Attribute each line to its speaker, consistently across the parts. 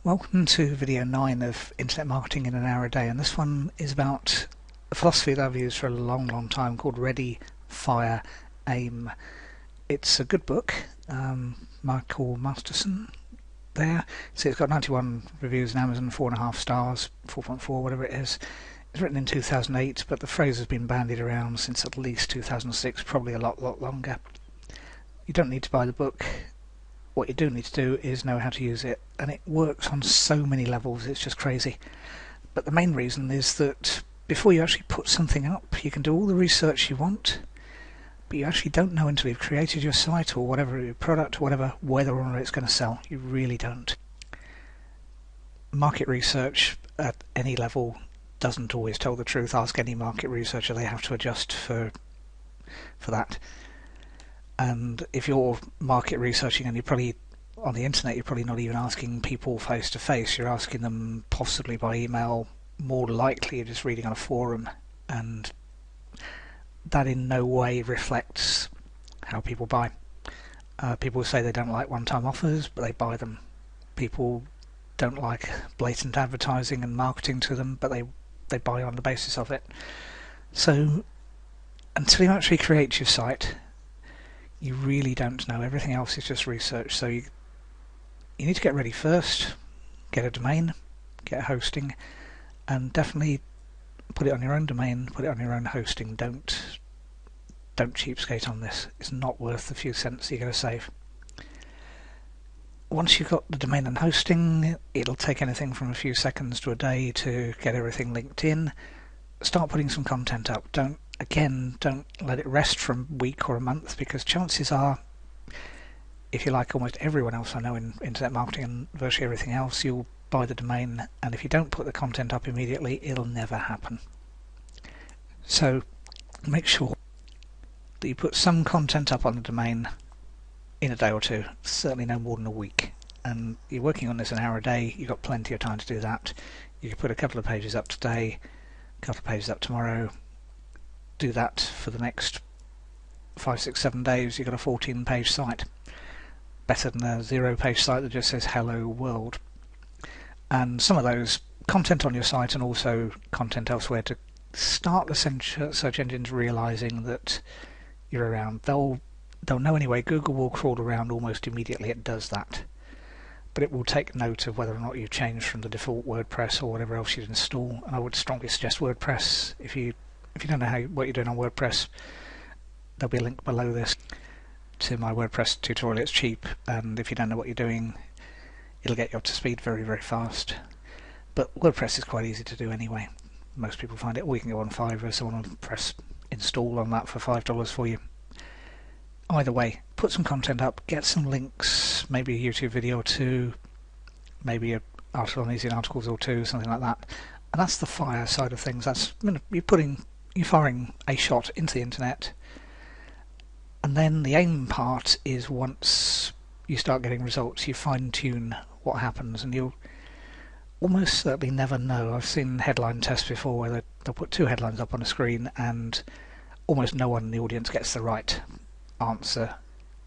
Speaker 1: Welcome to video 9 of Internet Marketing in an Hour a Day, and this one is about a philosophy that I've used for a long time called Ready, Fire, Aim. It's a good book, Michael Masterson there. So it's got 91 reviews on Amazon, 4.5 stars, 4.4, whatever it is. It's written in 2008, but the phrase has been bandied around since at least 2006, probably a lot longer. You don't need to buy the book. What you do need to do is know how to use it, and it works on so many levels, it's just crazy. But the main reason is that before you actually put something up, you can do all the research you want, but you actually don't know until you've created your site or whatever, your product or whatever, whether or not it's going to sell. You really don't. Market research at any level doesn't always tell the truth. Ask any market researcher, they have to adjust for that. And if you're market researching and you're probably on the internet, you're probably not even asking people face to face, you're asking them possibly by email, more likely you're just reading on a forum, and that in no way reflects how people buy. People say they don't like one-time offers, but they buy them. People don't like blatant advertising and marketing to them, but they buy on the basis of it. So until you actually create your site, you really don't know. Everything else is just research. So you need to get ready first, get a domain, get hosting, and definitely put it on your own domain, put it on your own hosting. Don't cheapskate on this. It's not worth the few cents you're going to save. Once you've got the domain and hosting, it'll take anything from a few seconds to a day to get everything linked in. Start putting some content up. Don't let it rest for a week or a month, because chances are, if you're like almost everyone else I know in internet marketing and virtually everything else, you'll buy the domain, and if you don't put the content up immediately, it'll never happen. So make sure that you put some content up on the domain in a day or two, certainly no more than a week. And you're working on this an hour a day, you've got plenty of time to do that. You can put a couple of pages up today, a couple of pages up tomorrow. Do that for the next 5, 6, 7 days, you've got a 14-page site. Better than a 0-page site that just says hello world. And some of those content on your site and also content elsewhere to start the search engines realizing that you're around. They'll know anyway. Google will crawl around almost immediately. It does that. But it will take note of whether or not you've changed from the default WordPress or whatever else you'd install. And I would strongly suggest WordPress. If you don't know what you're doing on WordPress, there'll be a link below this to my WordPress tutorial. It's cheap, and if you don't know what you're doing, it'll get you up to speed very fast. But WordPress is quite easy to do anyway. Most people find it. Or you can go on Fiverr, someone will press install on that for $5 for you. Either way, put some content up, get some links, maybe a YouTube video or two, maybe an article on Easy Articles or two, something like that. And that's the fire side of things. That's you're firing a shot into the internet, and then the aim part is once you start getting results, you fine-tune what happens, and you'll almost certainly never know. I've seen headline tests before where they'll put 2 headlines up on a screen and almost no one in the audience gets the right answer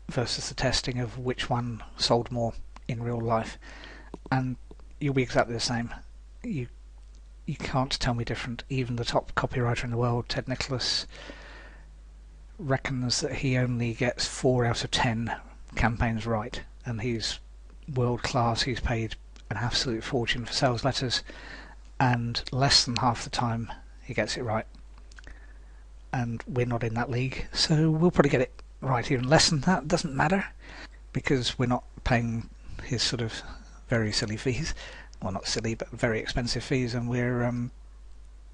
Speaker 1: versus the testing of which one sold more in real life, and you'll be exactly the same. You can't tell me different. Even the top copywriter in the world, Ted Nicholas, reckons that he only gets 4 out of 10 campaigns right, and he's world class. He's paid an absolute fortune for sales letters, and less than half the time he gets it right. And we're not in that league, so we'll probably get it right even less than that. Doesn't matter, because we're not paying his sort of very silly fees. Well, not silly, but very expensive fees, and we're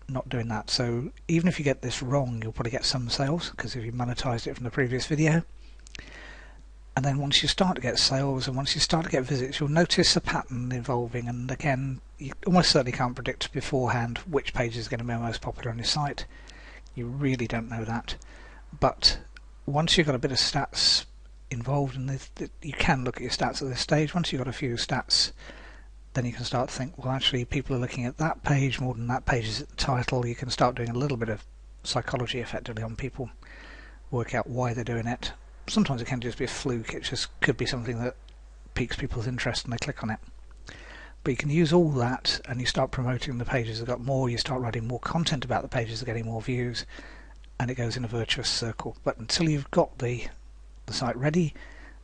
Speaker 1: not doing that. So even if you get this wrong, you'll probably get some sales, because if you monetized it from the previous video. And then once you start to get sales and once you start to get visits, you'll notice a pattern evolving. And again, you almost certainly can't predict beforehand which page is going to be most popular on your site. You really don't know that. But once you've got a bit of stats involved, and you can look at your stats at this stage, once you've got a few stats, then you can start to think, well, actually people are looking at that page more than that page is at the title. You can start doing a little bit of psychology effectively on people, work out why they're doing it. Sometimes it can just be a fluke. It just could be something that piques people's interest and they click on it. But you can use all that and you start promoting the pages that got more, you start writing more content about the pages that are getting more views, and it goes in a virtuous circle. But until you've got the site ready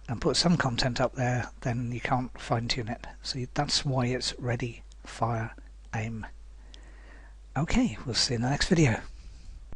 Speaker 1: and put some content up there, then you can't fine-tune it. So that's why it's ready, fire, aim. Okay, we'll see you in the next video.